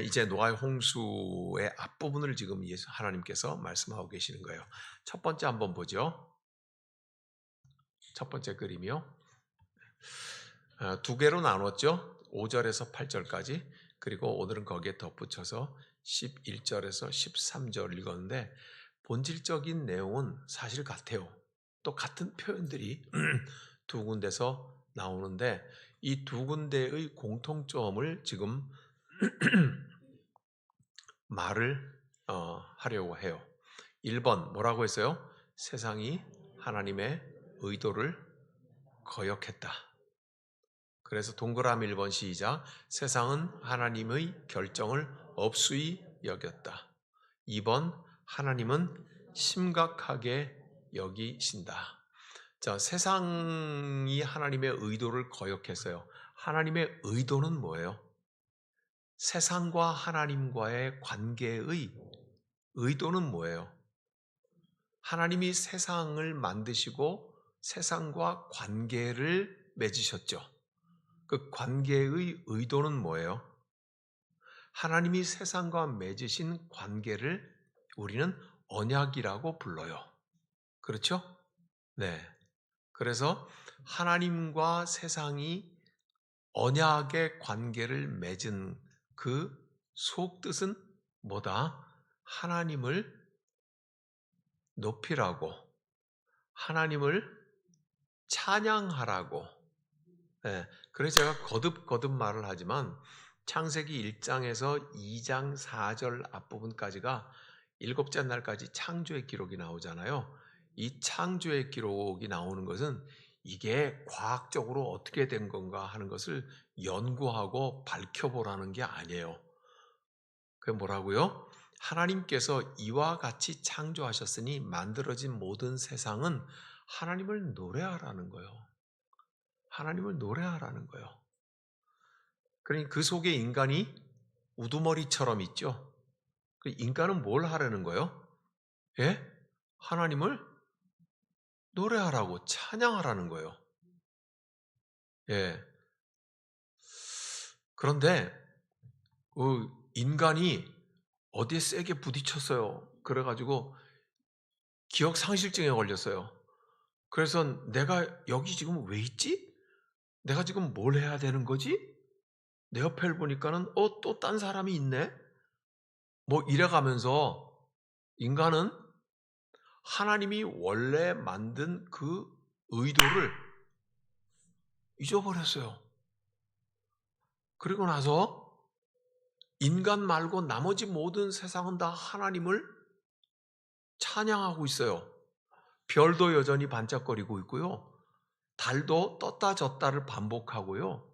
이제 노아의 홍수의 앞부분을 지금 하나님께서 말씀하고 계시는 거예요. 첫 번째 한번 보죠. 첫 번째 그림이요. 두 개로 나눴죠. 5절에서 8절까지. 그리고 오늘은 거기에 덧붙여서 11절에서 13절 읽었는데 본질적인 내용은 사실 같아요. 또 같은 표현들이 두 군데서 나오는데 이 두 군데의 공통점을 지금 말을 하려고 해요. 1번 뭐라고 했어요? 세상이 하나님의 의도를 거역했다. 그래서 동그라미 1번 시작. 세상은 하나님의 결정을 업수히 여겼다. 2번 하나님은 심각하게 여기신다. 자, 세상이 하나님의 의도를 거역했어요. 하나님의 의도는 뭐예요? 세상과 하나님과의 관계의 의도는 뭐예요? 하나님이 세상을 만드시고 세상과 관계를 맺으셨죠. 그 관계의 의도는 뭐예요? 하나님이 세상과 맺으신 관계를 우리는 언약이라고 불러요. 그렇죠? 네. 그래서 하나님과 세상이 언약의 관계를 맺은 그 속뜻은 뭐다? 하나님을 높이라고, 하나님을 찬양하라고. 네, 그래서 제가 거듭 말을 하지만 창세기 1장에서 2장 4절 앞부분까지가 일곱째 날까지 창조의 기록이 나오잖아요. 이 창조의 기록이 나오는 것은 이게 과학적으로 어떻게 된 건가 하는 것을 연구하고 밝혀보라는 게 아니에요. 그게 뭐라고요? 하나님께서 이와 같이 창조하셨으니 만들어진 모든 세상은 하나님을 노래하라는 거예요. 하나님을 노래하라는 거예요. 그러니 그 속에 인간이 우두머리처럼 있죠. 그 인간은 뭘 하라는 거예요? 예? 하나님을 노래하라고 찬양하라는 거예요. 예. 그런데 인간이 어디에 세게 부딪혔어요. 그래가지고 기억 상실증에 걸렸어요. 그래서 내가 여기 지금 왜 있지? 내가 지금 뭘 해야 되는 거지? 내 옆을 보니까는 또 딴 사람이 있네? 뭐 이래가면서 인간은 하나님이 원래 만든 그 의도를 잊어버렸어요. 그리고 나서 인간 말고 나머지 모든 세상은 다 하나님을 찬양하고 있어요. 별도 여전히 반짝거리고 있고요. 달도 떴다 졌다를 반복하고요.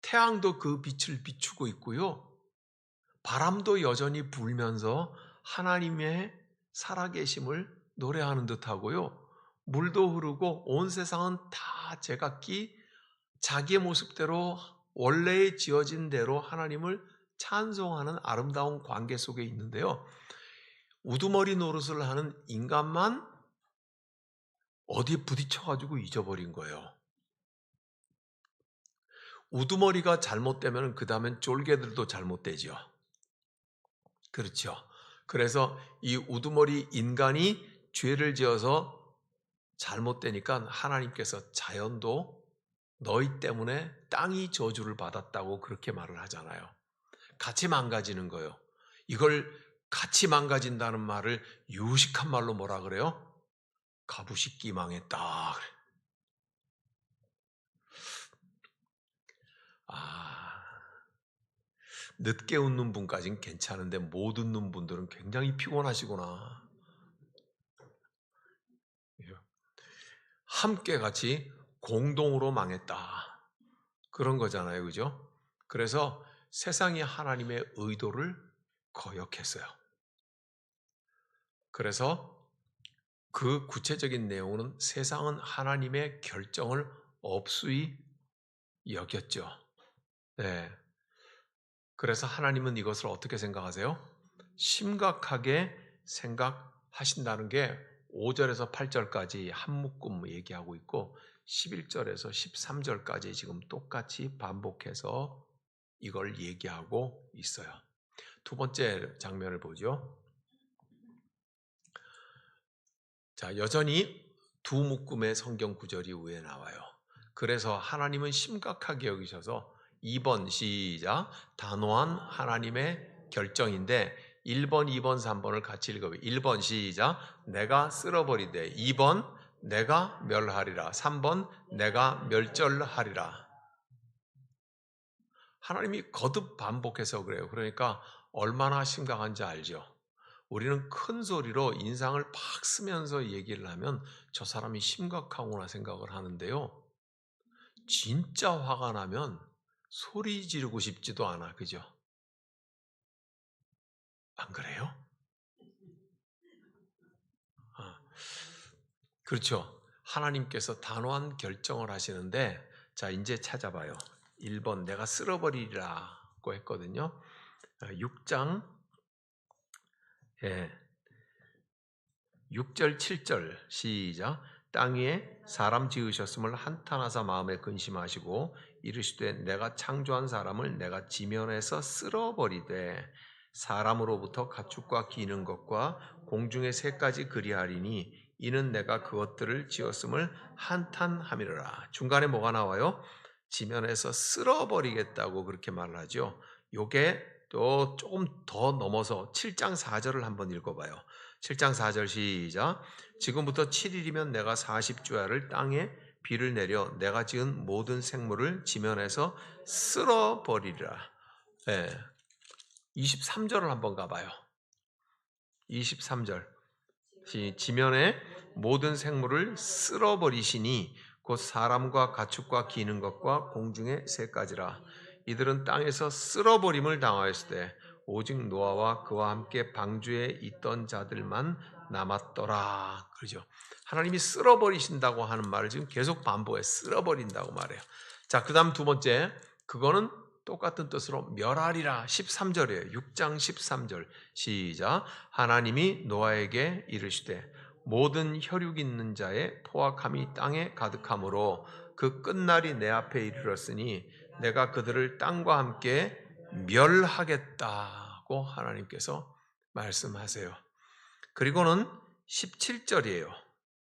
태양도 그 빛을 비추고 있고요. 바람도 여전히 불면서 하나님의 살아계심을 노래하는 듯하고요. 물도 흐르고 온 세상은 다 제각기 자기의 모습대로 원래 지어진 대로 하나님을 찬송하는 아름다운 관계 속에 있는데요. 우두머리 노릇을 하는 인간만 어디에 부딪혀가지고 잊어버린 거예요. 우두머리가 잘못되면 그 다음엔 쫄개들도 잘못되죠. 그렇죠. 그래서 이 우두머리 인간이 죄를 지어서 잘못되니까 하나님께서 자연도 너희 때문에 땅이 저주를 받았다고 그렇게 말을 하잖아요. 같이 망가지는 거예요. 이걸 같이 망가진다는 말을 유식한 말로 뭐라 그래요? 가부식기 망했다. 그래. 늦게 웃는 분까지는 괜찮은데 못 웃는 분들은 굉장히 피곤하시구나. 함께 같이 공동으로 망했다. 그런 거잖아요. 그죠? 그래서 세상이 하나님의 의도를 거역했어요. 그래서 그 구체적인 내용은 세상은 하나님의 결정을 업수히 여겼죠. 네. 그래서 하나님은 이것을 어떻게 생각하세요? 심각하게 생각하신다는 게 5절에서 8절까지 한 묶음 얘기하고 있고 11절에서 13절까지 지금 똑같이 반복해서 이걸 얘기하고 있어요. 두 번째 장면을 보죠. 자, 여전히 두 묶음의 성경 구절이 위에 나와요. 그래서 하나님은 심각하게 여기셔서 2번 시작, 단호한 하나님의 결정인데 1번, 2번, 3번을 같이 읽어봐요. 1번 시작, 내가 쓸어버리되, 2번 내가 멸하리라, 3번 내가 멸절하리라. 하나님이 거듭 반복해서 그래요. 그러니까 얼마나 심각한지 알죠. 우리는 큰 소리로 인상을 팍 쓰면서 얘기를 하면 저 사람이 심각하구나 생각을 하는데요. 진짜 화가 나면 소리 지르고 싶지도 않아. 그죠? 안 그래요? 아, 그렇죠. 하나님께서 단호한 결정을 하시는데, 자, 이제 찾아봐요. 1번 내가 쓸어버리리라고 했거든요. 6장 6절 7절 시작. 땅 위에 사람 지으셨음을 한탄하사 마음에 근심하시고 이르시되 내가 창조한 사람을 내가 지면에서 쓸어버리되 사람으로부터 가축과 기는 것과 공중의 새까지 그리하리니 이는 내가 그것들을 지었음을 한탄함이라. 중간에 뭐가 나와요? 지면에서 쓸어버리겠다고 그렇게 말을 하죠. 요게 또 조금 더 넘어서 7장 4절을 한번 읽어봐요. 7장 4절 시작. 지금부터 7일이면 내가 40주야를 땅에 비를 내려 내가 지은 모든 생물을 지면에서 쓸어버리리라. 네. 23절을 한번 가봐요. 23절. 지면에 모든 생물을 쓸어버리시니 곧 사람과 가축과 기는 것과 공중의 새까지라. 이들은 땅에서 쓸어버림을 당하였을 때 오직 노아와 그와 함께 방주에 있던 자들만 남았더라. 그러죠. 하나님이 쓸어버리신다고 하는 말을 지금 계속 반복해. 쓸어버린다고 말해요. 자, 그 다음 두 번째. 그거는 똑같은 뜻으로 멸하리라. 13절이에요. 6장 13절 시작. 하나님이 노아에게 이르시되 모든 혈육 있는 자의 포악함이 땅에 가득하므로 그 끝날이 내 앞에 이르렀으니 내가 그들을 땅과 함께 멸하겠다고 하나님께서 말씀하세요. 그리고는 17절이에요.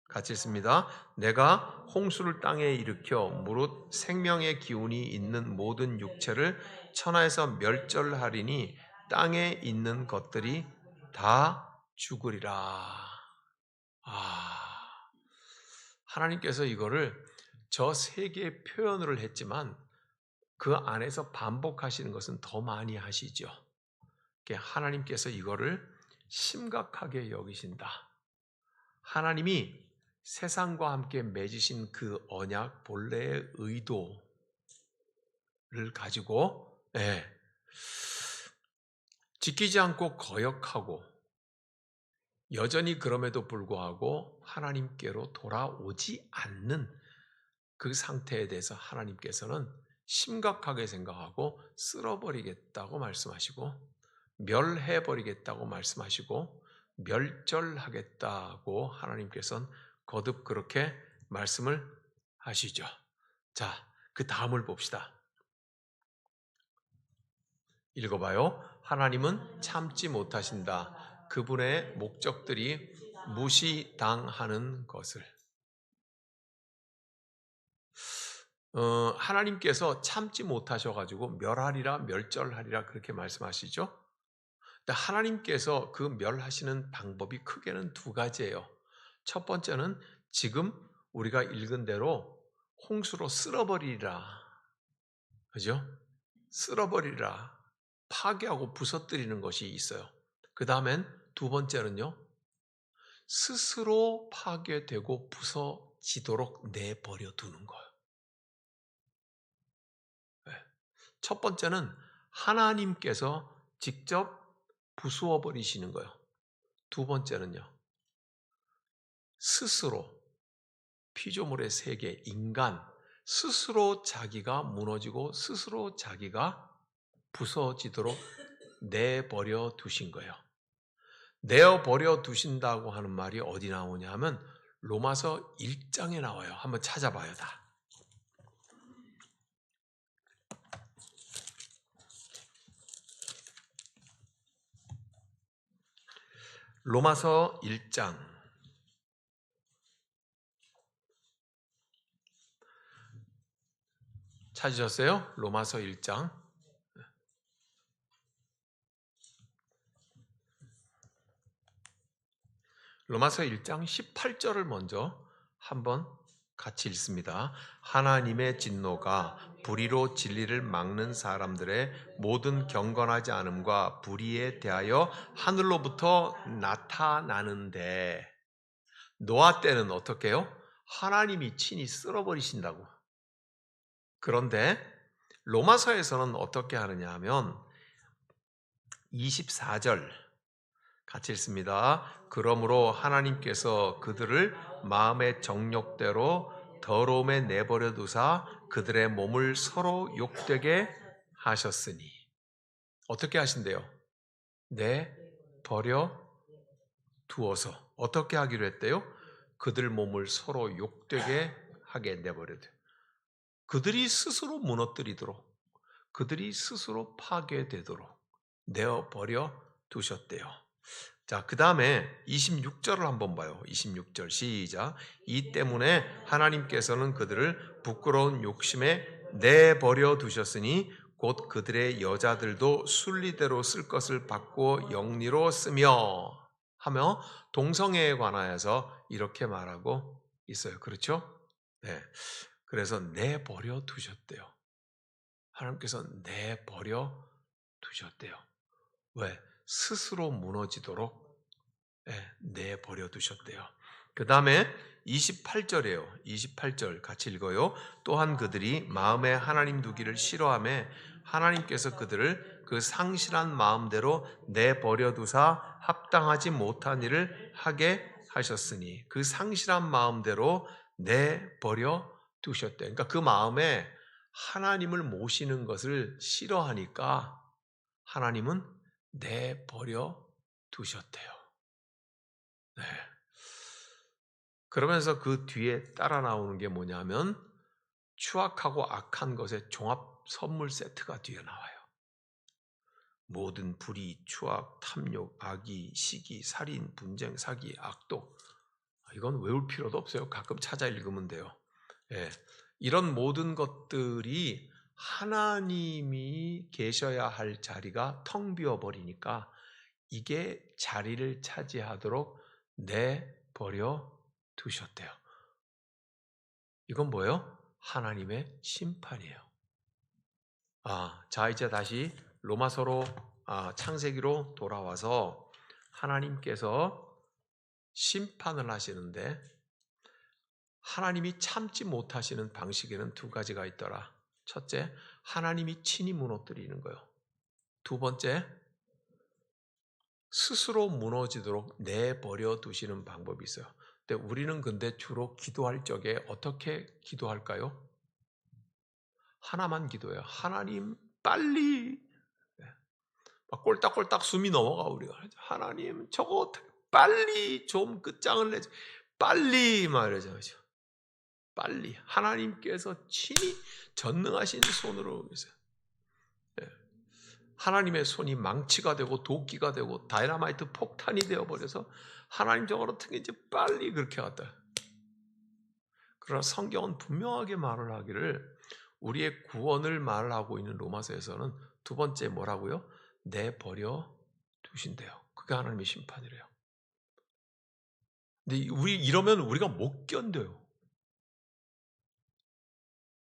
같이 읽습니다. 내가 홍수를 땅에 일으켜 무릇 생명의 기운이 있는 모든 육체를 천하에서 멸절하리니 땅에 있는 것들이 다 죽으리라. 하나님께서 이거를 저 세 개의 표현을 했지만 그 안에서 반복하시는 것은 더 많이 하시죠. 하나님께서 이거를 심각하게 여기신다. 하나님이 세상과 함께 맺으신 그 언약 본래의 의도를 가지고 지키지 않고 거역하고 여전히 그럼에도 불구하고 하나님께로 돌아오지 않는 그 상태에 대해서 하나님께서는 심각하게 생각하고 쓸어버리겠다고 말씀하시고 멸해버리겠다고 말씀하시고 멸절하겠다고 하나님께서는 거듭 그렇게 말씀을 하시죠. 자, 그 다음을 봅시다. 읽어봐요. 하나님은 참지 못하신다. 그분의 목적들이 무시당하는 것을. 하나님께서 참지 못하셔가지고 멸하리라 멸절하리라 그렇게 말씀하시죠. 하나님께서 그 멸하시는 방법이 크게는 두 가지예요. 첫 번째는 지금 우리가 읽은 대로 홍수로 쓸어버리리라. 그죠? 쓸어버리리라. 파괴하고 부서뜨리는 것이 있어요. 그 다음엔 두 번째는요. 스스로 파괴되고 부서지도록 내버려 두는 거예요. 첫 번째는 하나님께서 직접 부수어 버리시는 거예요. 두 번째는요. 스스로 피조물의 세계, 인간 스스로 자기가 무너지고 스스로 자기가 부서지도록 내버려 두신 거예요. 내어버려 두신다고 하는 말이 어디 나오냐 하면 로마서 1장에 나와요. 한번 찾아봐요. 다. 로마서 1장 찾으셨어요? 로마서 1장. 로마서 1장 18절을 먼저 한번 같이 읽습니다. 하나님의 진노가 불의로 진리를 막는 사람들의 모든 경건하지 않음과 불의에 대하여 하늘로부터 나타나는데, 노아 때는 어떻게 해요? 하나님이 친히 쓸어버리신다고. 그런데 로마서에서는 어떻게 하느냐 하면 24절 같이 읽습니다. 그러므로 하나님께서 그들을 마음의 정욕대로 더러움에 내버려 두사 그들의 몸을 서로 욕되게 하셨으니. 어떻게 하신대요? 내버려 두어서. 어떻게 하기로 했대요? 그들 몸을 서로 욕되게 하게 내버려 둬. 그들이 스스로 무너뜨리도록, 그들이 스스로 파괴되도록 내어버려 두셨대요. 자, 그 다음에 26절을 한번 봐요. 26절 시작. 이 때문에 하나님께서는 그들을 부끄러운 욕심에 내버려 두셨으니 곧 그들의 여자들도 순리대로 쓸 것을 받고 영리로 쓰며 하며 동성애에 관하여서 이렇게 말하고 있어요. 그렇죠? 네. 그래서 내버려 두셨대요. 하나님께서 내버려 두셨대요. 왜? 스스로 무너지도록 내버려 두셨대요. 그 다음에 28절이에요. 28절 같이 읽어요. 또한 그들이 마음에 하나님 두기를 싫어하며 하나님께서 그들을 그 상실한 마음대로 내버려 두사 합당하지 못한 일을 하게 하셨으니, 그 상실한 마음대로 내버려 두셨대. 그러니까 그 마음에 하나님을 모시는 것을 싫어하니까 하나님은 내버려 두셨대요. 네. 그러면서 그 뒤에 따라 나오는 게 뭐냐면 추악하고 악한 것의 종합 선물 세트가 뒤에 나와요. 모든 불의, 추악, 탐욕, 악의, 시기, 살인, 분쟁, 사기, 악독. 이건 외울 필요도 없어요. 가끔 찾아 읽으면 돼요. 예. 이런 모든 것들이 하나님이 계셔야 할 자리가 텅 비어 버리니까 이게 자리를 차지하도록 내버려 두셨대요. 이건 뭐예요? 하나님의 심판이에요. 자, 이제 다시 로마서로 창세기로 돌아와서 하나님께서 심판을 하시는데 하나님이 참지 못하시는 방식에는 두 가지가 있더라. 첫째, 하나님이 친히 무너뜨리는 거예요. 두 번째, 스스로 무너지도록 내버려 두시는 방법이 있어요. 근데 우리는 주로 기도할 적에 어떻게 기도할까요? 하나만 기도해요. 하나님 빨리. 막 꼴딱꼴딱 숨이 넘어가 우리가. 하나님 저거 빨리 좀 끝장을 내자. 빨리 말이죠. 빨리. 하나님께서 친히 전능하신 손으로 계세요. 하나님의 손이 망치가 되고 도끼가 되고 다이너마이트 폭탄이 되어버려서 하나님 저걸 어떻게 이제 빨리 그렇게 갔다. 그러나 성경은 분명하게 말을 하기를 우리의 구원을 말하고 있는 로마서에서는 두 번째 뭐라고요? 내버려 두신대요. 그게 하나님의 심판이래요. 근데 이러면 우리가 못 견뎌요.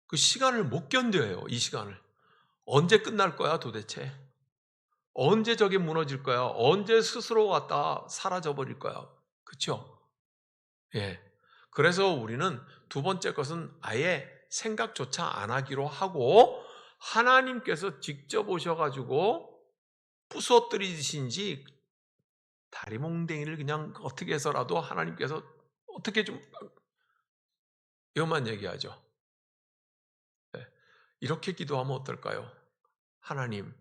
그 시간을 못 견뎌요. 이 시간을. 언제 끝날 거야 도대체? 언제 저게 무너질 거야? 언제 스스로 갖다 사라져 버릴 거야? 그렇죠? 예. 그래서 우리는 두 번째 것은 아예 생각조차 안 하기로 하고 하나님께서 직접 오셔가지고 부서뜨리신지 다리몽댕이를 그냥 어떻게 해서라도 하나님께서 어떻게 좀 이것만 얘기하죠. 예. 이렇게 기도하면 어떨까요? 하나님,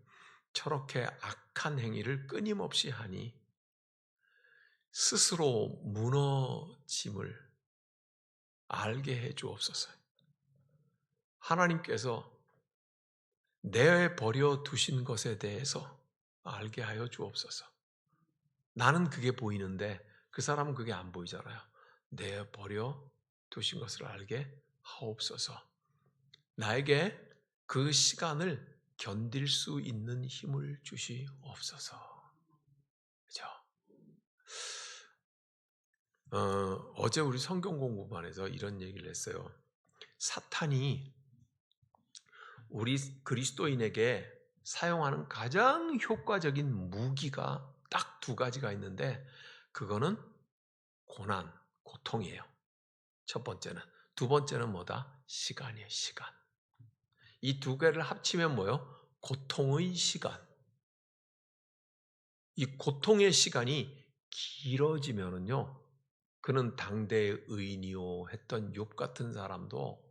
저렇게 악한 행위를 끊임없이 하니 스스로 무너짐을 알게 해 주옵소서. 하나님께서 내버려 두신 것에 대해서 알게 하여 주옵소서. 나는 그게 보이는데 그 사람은 그게 안 보이잖아요. 내버려 두신 것을 알게 하옵소서. 나에게 그 시간을 견딜 수 있는 힘을 주시옵소서. 그죠? 어제 우리 성경 공부반에서 이런 얘기를 했어요. 사탄이 우리 그리스도인에게 사용하는 가장 효과적인 무기가 딱 두 가지가 있는데 그거는 고난, 고통이에요. 첫 번째는. 두 번째는 뭐다? 시간이에요. 시간. 이 두 개를 합치면 뭐예요? 고통의 시간. 이 고통의 시간이 길어지면은요, 그는 당대의 의인이요 했던 욥 같은 사람도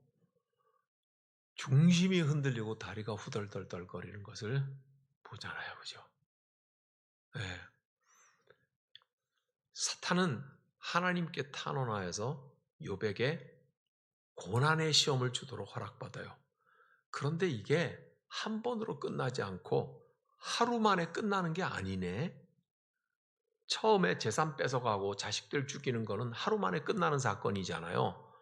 중심이 흔들리고 다리가 후덜덜덜 거리는 것을 보잖아요. 그죠? 네. 사탄은 하나님께 탄원하여서 욥에게 고난의 시험을 주도록 허락받아요. 그런데 이게 한 번으로 끝나지 않고 하루 만에 끝나는 게 아니네. 처음에 재산 뺏어가고 자식들 죽이는 거는 하루 만에 끝나는 사건이잖아요.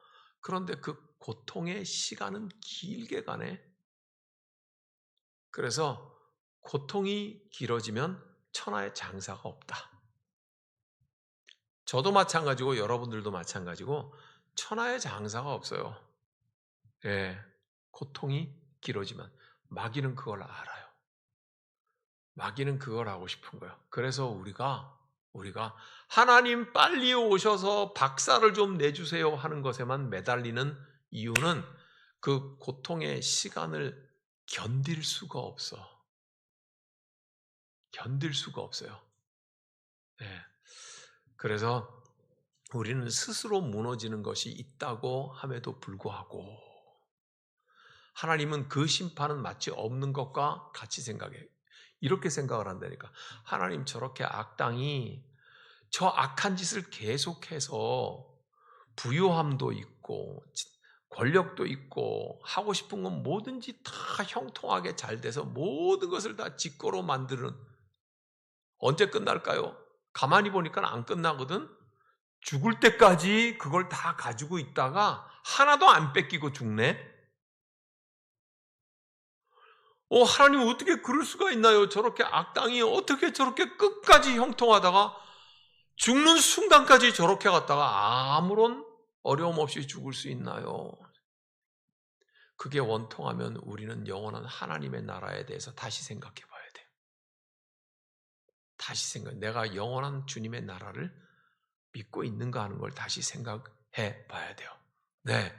그런데 그 고통의 시간은 길게 가네. 그래서 고통이 길어지면 천하의 장사가 없다. 저도 마찬가지고 여러분들도 마찬가지고 천하의 장사가 없어요. 예, 고통이 길어지면 마귀는 그걸 알아요. 마귀는 그걸 하고 싶은 거예요. 그래서 우리가 하나님 빨리 오셔서 박살을 좀 내주세요 하는 것에만 매달리는 이유는 그 고통의 시간을 견딜 수가 없어. 견딜 수가 없어요. 네. 그래서 우리는 스스로 무너지는 것이 있다고 함에도 불구하고 하나님은 그 심판은 마치 없는 것과 같이 생각해. 이렇게 생각을 한다니까. 하나님 저렇게 악당이 저 악한 짓을 계속해서 부유함도 있고 권력도 있고 하고 싶은 건 뭐든지 다 형통하게 잘 돼서 모든 것을 다 직거로 만드는 언제 끝날까요? 가만히 보니까 안 끝나거든. 죽을 때까지 그걸 다 가지고 있다가 하나도 안 뺏기고 죽네. 하나님 어떻게 그럴 수가 있나요? 저렇게 악당이 어떻게 저렇게 끝까지 형통하다가 죽는 순간까지 저렇게 갔다가 아무런 어려움 없이 죽을 수 있나요? 그게 원통하면 우리는 영원한 하나님의 나라에 대해서 다시 생각해 봐야 돼요. 내가 영원한 주님의 나라를 믿고 있는가 하는 걸 다시 생각해 봐야 돼요. 네.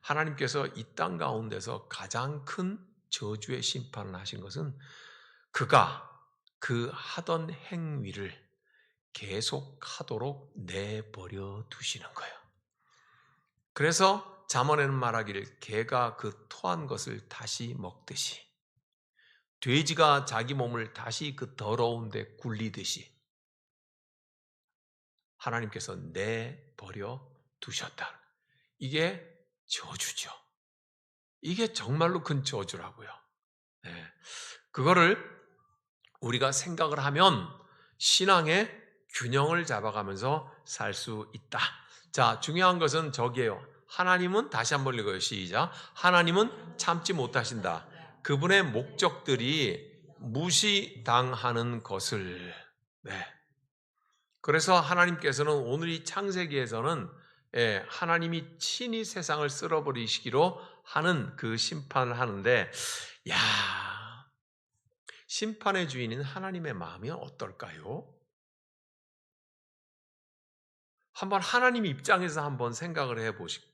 하나님께서 이 땅 가운데서 가장 큰 저주의 심판을 하신 것은 그가 그 하던 행위를 계속하도록 내버려 두시는 거예요. 그래서 잠언에는 말하기를 개가 그 토한 것을 다시 먹듯이 돼지가 자기 몸을 다시 그 더러운 데 굴리듯이 하나님께서 내버려 두셨다. 이게 저주죠. 이게 정말로 큰 저주라고요. 네. 그거를 우리가 생각을 하면 신앙의 균형을 잡아가면서 살 수 있다. 자, 중요한 것은 저기에요. 하나님은 다시 한번 읽어요. 시작. 하나님은 참지 못하신다. 그분의 목적들이 무시당하는 것을. 네. 그래서 하나님께서는 오늘 이 창세기에서는 하나님이 친히 세상을 쓸어버리시기로 하는 그 심판을 하는데, 야, 심판의 주인인 하나님의 마음이 어떨까요? 한번 하나님 입장에서 한번 생각을 해보시고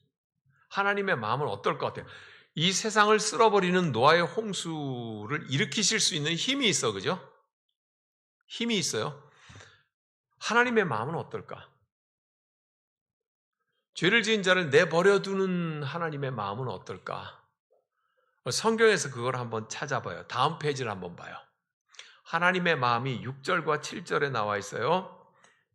하나님의 마음은 어떨 것 같아요? 이 세상을 쓸어버리는 노아의 홍수를 일으키실 수 있는 힘이 있어, 그죠? 힘이 있어요. 하나님의 마음은 어떨까? 죄를 지은 자를 내버려두는 하나님의 마음은 어떨까? 성경에서 그걸 한번 찾아봐요. 다음 페이지를 한번 봐요. 하나님의 마음이 6절과 7절에 나와 있어요.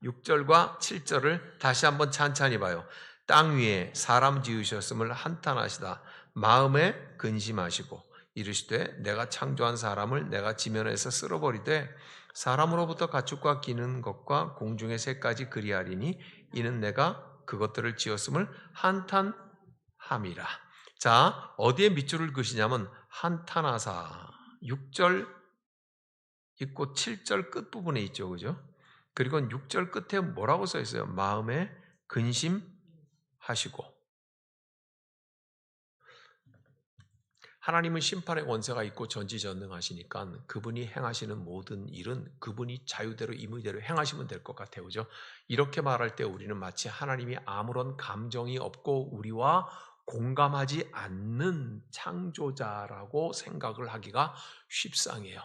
6절과 7절을 다시 한번 찬찬히 봐요. 땅 위에 사람 지으셨음을 한탄하시다 마음에 근심하시고 이르시되 내가 창조한 사람을 내가 지면에서 쓸어버리되 사람으로부터 가축과 기는 것과 공중의 새까지 그리하리니 이는 내가 그것들을 지었음을 한탄함이라. 자, 어디에 밑줄을 그시냐면 한탄하사 6절 있고 7절 끝부분에 있죠. 그죠? 그리고 6절 끝에 뭐라고 써 있어요? 마음에 근심하시고. 하나님은 심판의 권세가 있고 전지전능하시니까 그분이 행하시는 모든 일은 그분이 자유대로 임의대로 행하시면 될 것 같아요. 그죠? 이렇게 말할 때 우리는 마치 하나님이 아무런 감정이 없고 우리와 공감하지 않는 창조자라고 생각을 하기가 쉽상해요.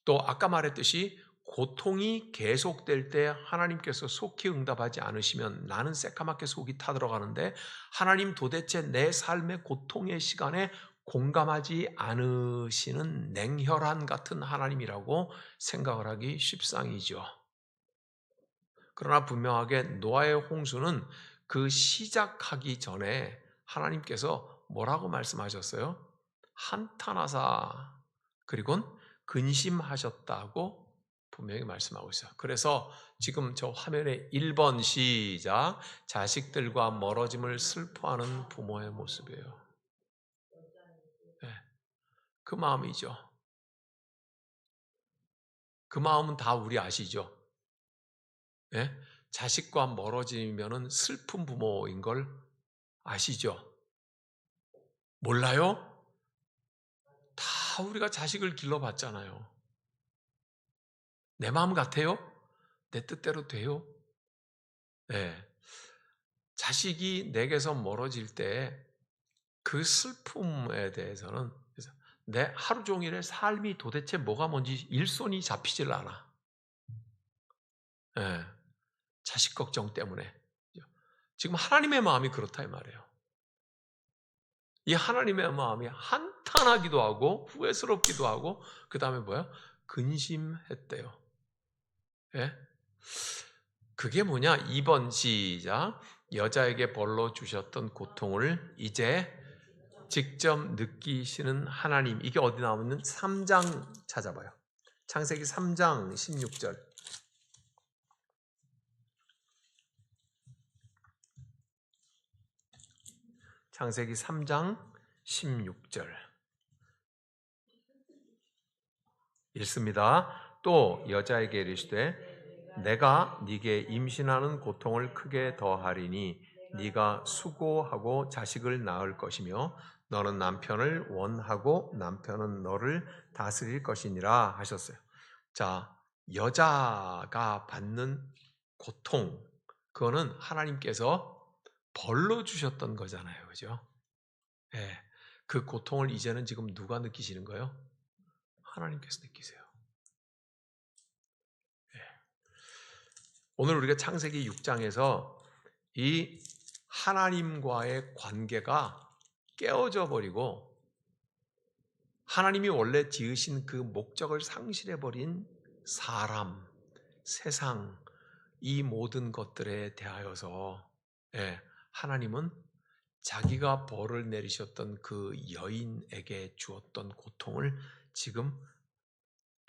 또 아까 말했듯이 고통이 계속될 때 하나님께서 속히 응답하지 않으시면 나는 새까맣게 속이 타들어가는데 하나님 도대체 내 삶의 고통의 시간에 공감하지 않으시는 냉혈한 같은 하나님이라고 생각을 하기 쉽상이죠. 그러나 분명하게 노아의 홍수는 그 시작하기 전에 하나님께서 뭐라고 말씀하셨어요? 한탄하사 그리고는 근심하셨다고 분명히 말씀하고 있어요. 그래서 지금 저 화면에 1번 시작 자식들과 멀어짐을 슬퍼하는 부모의 모습이에요. 네, 그 마음이죠. 그 마음은 다 우리 아시죠? 네? 자식과 멀어지면 슬픈 부모인 걸 아시죠? 몰라요? 다 우리가 자식을 길러봤잖아요. 내 마음 같아요? 내 뜻대로 돼요? 네. 자식이 내게서 멀어질 때 그 슬픔에 대해서는 내 하루 종일의 삶이 도대체 뭐가 뭔지 일손이 잡히질 않아. 네. 자식 걱정 때문에. 지금 하나님의 마음이 그렇다 이 말이에요. 이 하나님의 마음이 한탄하기도 하고 후회스럽기도 하고 그 다음에 뭐야? 근심했대요. 예? 그게 뭐냐? 2번 시작. 여자에게 벌로 주셨던 고통을 이제 직접 느끼시는 하나님. 이게 어디 나오면 3장 찾아봐요. 창세기 3장 16절. 창세기 3장 16절. 읽습니다. 또 여자에게 이르시되 내가 네게 임신하는 고통을 크게 더하리니 네가 수고하고 자식을 낳을 것이며 너는 남편을 원하고 남편은 너를 다스릴 것이니라 하셨어요. 자, 여자가 받는 고통 그거는 하나님께서 벌로 주셨던 거잖아요. 그죠? 예. 그 고통을 이제는 지금 누가 느끼시는 거예요? 하나님께서 느끼세요. 예. 오늘 우리가 창세기 6장에서 이 하나님과의 관계가 깨어져 버리고 하나님이 원래 지으신 그 목적을 상실해 버린 사람, 세상 이 모든 것들에 대하여서 하나님은 자기가 벌을 내리셨던 그 여인에게 주었던 고통을 지금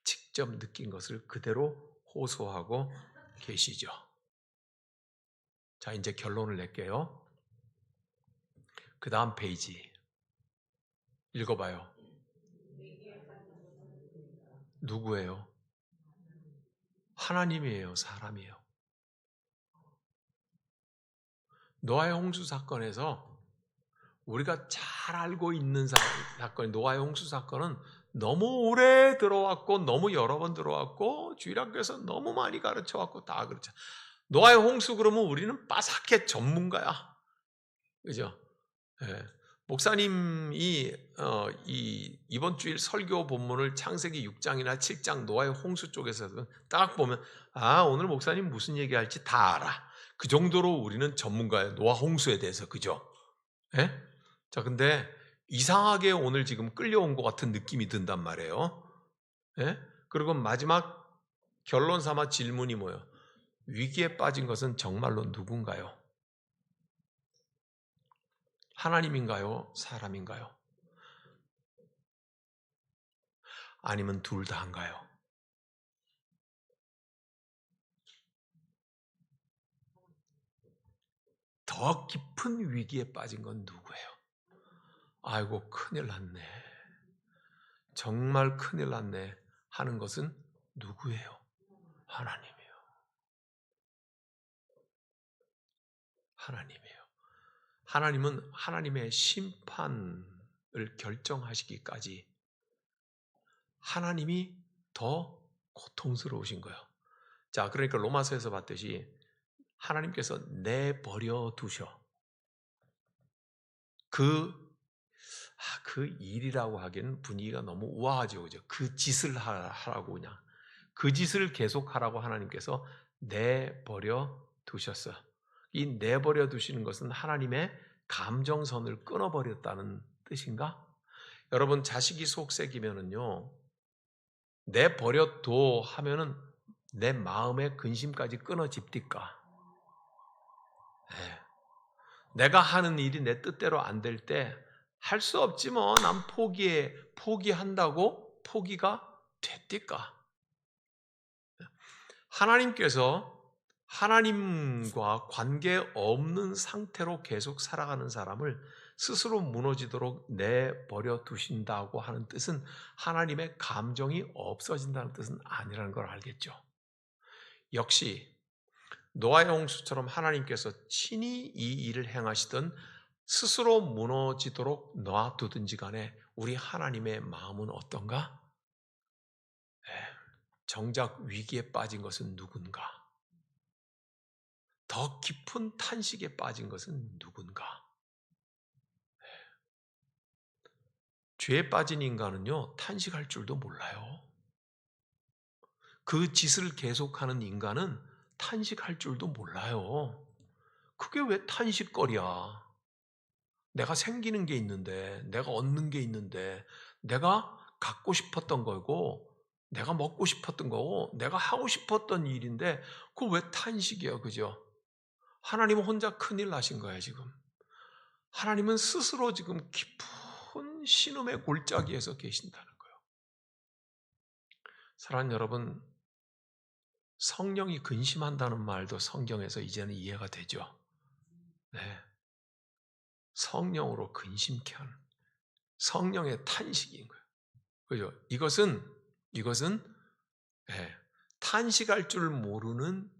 직접 느낀 것을 그대로 호소하고 계시죠. 자, 이제 결론을 낼게요. 그 다음 페이지 읽어봐요. 누구예요? 하나님이에요? 사람이에요? 노아의 홍수 사건에서 우리가 잘 알고 있는 사건, 노아의 홍수 사건은 너무 오래 들어왔고 너무 여러 번 들어왔고 주일학교에서 너무 많이 가르쳐왔고 다 그렇죠. 노아의 홍수 그러면 우리는 빠삭해 전문가야. 그죠? 예. 목사님이 이번 주일 설교 본문을 창세기 6장이나 7장 노아의 홍수 쪽에서 딱 보면 오늘 목사님 무슨 얘기할지 다 알아. 그 정도로 우리는 전문가예요. 노아 홍수에 대해서. 그죠? 예? 자, 근데 이상하게 오늘 지금 끌려온 것 같은 느낌이 든단 말이에요. 예? 그리고 마지막 결론 삼아 질문이 뭐예요? 위기에 빠진 것은 정말로 누군가요? 하나님인가요? 사람인가요? 아니면 둘 다인가요? 더 깊은 위기에 빠진 건 누구예요? 아이고 큰일 났네. 정말 큰일 났네 하는 것은 누구예요? 하나님이에요. 하나님이에요. 하나님은 하나님의 심판을 결정하시기까지 하나님이 더 고통스러우신 거예요. 자, 그러니까 로마서에서 봤듯이 하나님께서 내버려 두셔. 그 일이라고 하기에는 분위기가 너무 우아하죠. 그죠? 그 짓을 하라고 그냥. 그 짓을 계속하라고 하나님께서 내버려 두셨어요. 이 내버려 두시는 것은 하나님의 감정선을 끊어버렸다는 뜻인가? 여러분, 자식이 속색이면은요, 내버려둬 하면은 내 마음의 근심까지 끊어집니까? 네. 내가 하는 일이 내 뜻대로 안 될 때 할 수 없지 뭐 난 포기한다고 포기가 됩니까? 하나님께서 하나님과 관계없는 상태로 계속 살아가는 사람을 스스로 무너지도록 내버려 두신다고 하는 뜻은 하나님의 감정이 없어진다는 뜻은 아니라는 걸 알겠죠. 역시 노아의 홍수처럼 하나님께서 친히 이 일을 행하시던 스스로 무너지도록 놔두든지 간에 우리 하나님의 마음은 어떤가? 정작 위기에 빠진 것은 누군가? 더 깊은 탄식에 빠진 것은 누군가? 죄에 빠진 인간은요, 탄식할 줄도 몰라요. 그 짓을 계속하는 인간은 탄식할 줄도 몰라요. 그게 왜 탄식거리야? 내가 생기는 게 있는데, 내가 얻는 게 있는데, 내가 갖고 싶었던 거고, 내가 먹고 싶었던 거고, 내가 하고 싶었던 일인데, 그거 왜 탄식이야, 그죠? 하나님은 혼자 큰일 나신 거야, 지금. 하나님은 스스로 지금 깊은 신음의 골짜기에서 계신다는 거예요. 사랑하는 여러분, 성령이 근심한다는 말도 성경에서 이제는 이해가 되죠. 네. 성령으로 근심케 하는 성령의 탄식인 거예요. 그죠? 이것은 탄식할 줄 모르는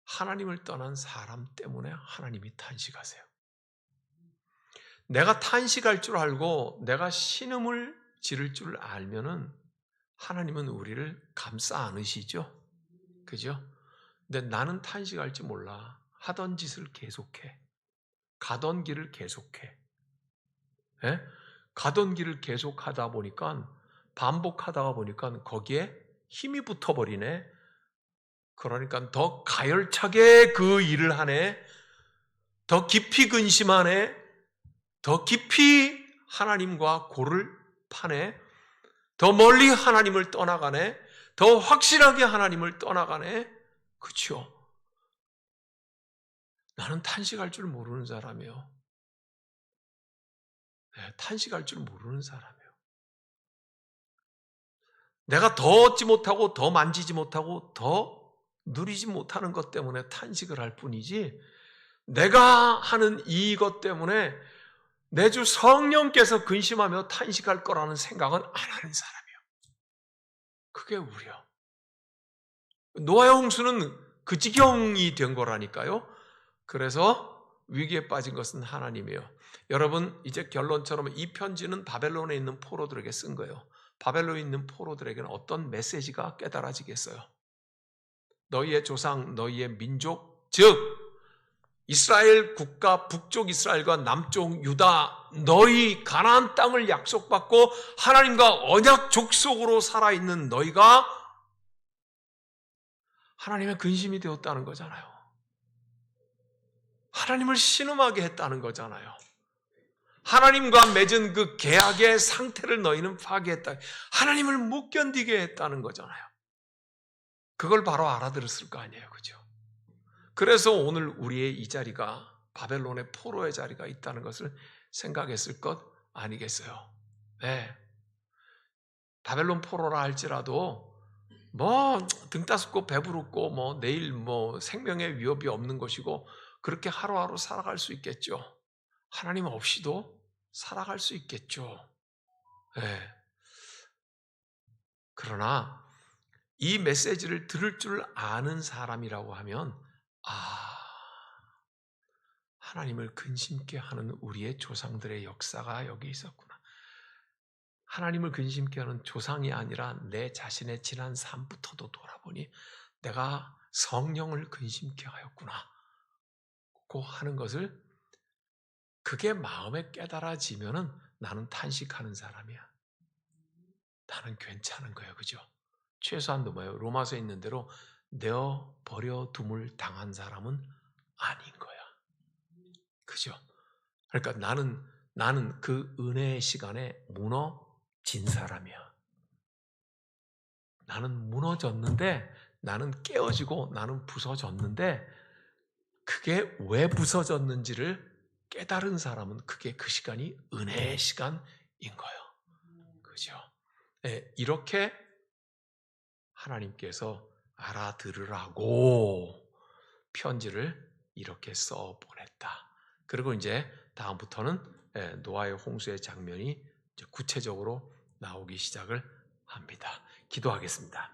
하나님을 떠난 사람 때문에 하나님이 탄식하세요. 내가 탄식할 줄 알고 내가 신음을 지를 줄 알면은 하나님은 우리를 감싸 안으시죠. 그죠? 근데 나는 탄식할 줄 몰라. 하던 짓을 계속해. 가던 길을 계속해. 예? 가던 길을 계속하다 보니까 반복하다가 보니까 거기에 힘이 붙어버리네. 그러니까 더 가열차게 그 일을 하네. 더 깊이 근심하네. 더 깊이 하나님과 골을 파네. 더 멀리 하나님을 떠나가네. 더 확실하게 하나님을 떠나가네. 그렇죠? 나는 탄식할 줄 모르는 사람이에요. 네, 탄식할 줄 모르는 사람이에요. 내가 더 얻지 못하고 더 만지지 못하고 더 누리지 못하는 것 때문에 탄식을 할 뿐이지 내가 하는 이것 때문에 내 주 성령께서 근심하며 탄식할 거라는 생각은 안 하는 사람이에요. 그게 우려. 노아의 홍수는 그 지경이 된 거라니까요. 그래서 위기에 빠진 것은 하나님이에요. 여러분, 이제 결론처럼 이 편지는 바벨론에 있는 포로들에게 쓴 거예요. 바벨론에 있는 포로들에게는 어떤 메시지가 깨달아지겠어요? 너희의 조상, 너희의 민족, 즉 이스라엘 국가 북쪽 이스라엘과 남쪽 유다 너희 가나안 땅을 약속받고 하나님과 언약 족속으로 살아있는 너희가 하나님의 근심이 되었다는 거잖아요. 하나님을 신음하게 했다는 거잖아요. 하나님과 맺은 그 계약의 상태를 너희는 파괴했다. 하나님을 못 견디게 했다는 거잖아요. 그걸 바로 알아들었을 거 아니에요. 그죠? 그래서 오늘 우리의 이 자리가 바벨론의 포로의 자리가 있다는 것을 생각했을 것 아니겠어요? 네. 바벨론 포로라 할지라도 뭐 등 따숩고 배부르고 뭐 내일 뭐 생명의 위협이 없는 것이고 그렇게 하루하루 살아갈 수 있겠죠. 하나님 없이도 살아갈 수 있겠죠. 예. 그러나 이 메시지를 들을 줄 아는 사람이라고 하면 아, 하나님을 근심케 하는 우리의 조상들의 역사가 여기 있었구나. 하나님을 근심케 하는 조상이 아니라 내 자신의 지난 삶부터도 돌아보니 내가 성령을 근심케 하였구나. 고 하는 것을 그게 마음에 깨달아지면은 나는 탄식하는 사람이야. 나는 괜찮은 거예요. 그죠? 최소한도 뭐예요? 로마서에 있는 대로 내어 버려둠을 당한 사람은 아닌 거야. 그죠? 그러니까 나는 그 은혜의 시간에 무너진 사람이야. 나는 무너졌는데 나는 깨어지고 나는 부서졌는데 그게 왜 부서졌는지를 깨달은 사람은 그게 그 시간이 은혜의 시간인 거예요. 그죠? 네, 이렇게 하나님께서 알아들으라고 편지를 이렇게 써 보냈다. 그리고 이제 다음부터는 노아의 홍수의 장면이 이제 구체적으로 나오기 시작을 합니다. 기도하겠습니다.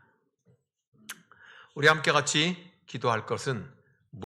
우리 함께 같이 기도할 것은